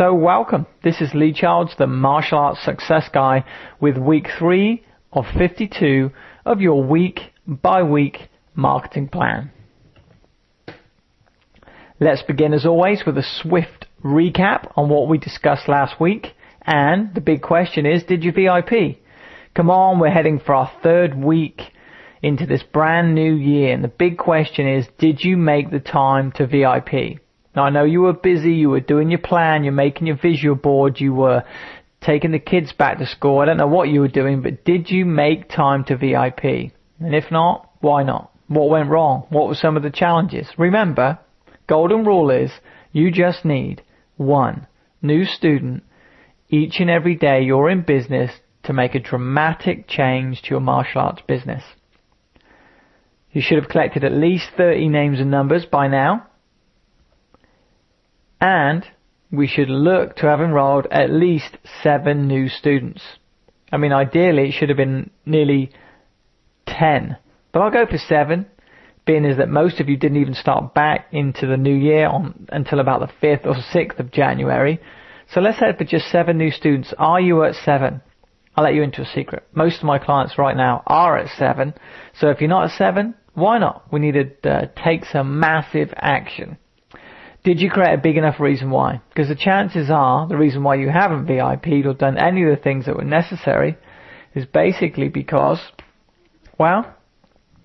So welcome. This is Leigh Childs, the Martial Arts Success Guy, with week 3 of 52 of your week-by-week marketing plan. Let's begin as always with a swift recap on what we discussed last week. And the big question is, did you VIP? Come on, we're heading for our 3rd week into this brand new year. And the big question is, did you make the time to VIP? Now, I know you were busy, you were doing your plan, you're making your visual board, you were taking the kids back to school. I don't know what you were doing, but did you make time to VIP? And if not, why not? What went wrong? What were some of the challenges? Remember, golden rule is you just need 1 new student each and every day you're in business to make a dramatic change to your martial arts business. You should have collected at least 30 names and numbers by now. And we should look to have enrolled at least 7 new students. I mean, ideally it should have been nearly 10, but I'll go for 7, being is that most of you didn't even start back into the new year until about the 5th or 6th of January. So let's head for just 7 new students. Are you at 7? I'll let you into a secret. Most of my clients right now are at 7. So if you're not at 7, why not? We need to take some massive action. Did you create a big enough reason why? Because the chances are the reason why you haven't VIP'd or done any of the things that were necessary is basically because, well,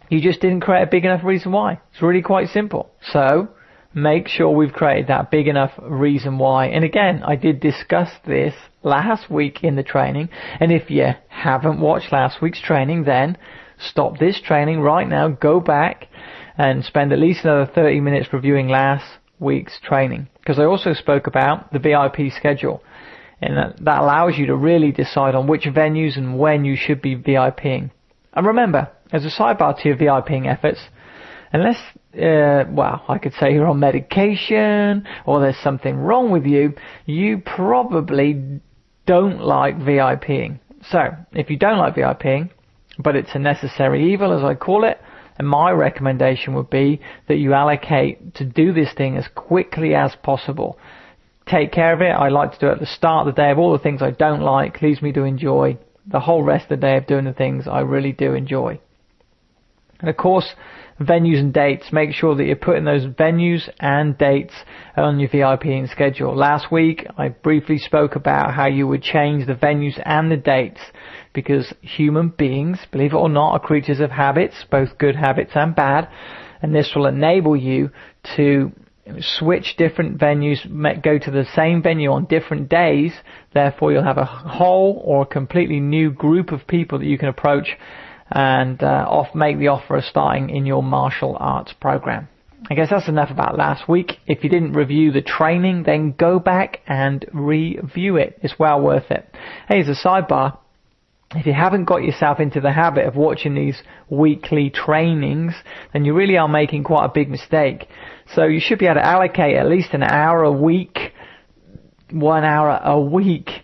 you just didn't create a big enough reason why. It's really quite simple. So make sure we've created that big enough reason why. And again, I did discuss this last week in the training. And if you haven't watched last week's training, then stop this training right now, go back and spend at least another 30 minutes reviewing last week's training, because I also spoke about the VIP schedule, and that allows you to really decide on which venues and when you should be VIPing. And remember, as a sidebar to your VIPing efforts, unless I could say you're on medication or there's something wrong with you, you probably don't like VIPing. So if you don't like VIPing, but it's a necessary evil, as I call it, and my recommendation would be that you allocate to do this thing as quickly as possible. Take care of it. I like to do it at the start of the day of all the things I don't like, leaves me to enjoy the whole rest of the day of doing the things I really do enjoy. And of course, venues and dates. Make sure that you're putting those venues and dates on your VIPing schedule. Last week, I briefly spoke about how you would change the venues and the dates, because human beings, believe it or not, are creatures of habits, both good habits and bad, and this will enable you to switch different venues, go to the same venue on different days. Therefore, you'll have a whole or a completely new group of people that you can approach and make the offer of starting in your martial arts program. I guess that's enough about last week. If you didn't review the training, then go back and review it. It's well worth it. Hey, as a sidebar, if you haven't got yourself into the habit of watching these weekly trainings, then you really are making quite a big mistake. So you should be able to allocate at least an hour a week, 1 hour a week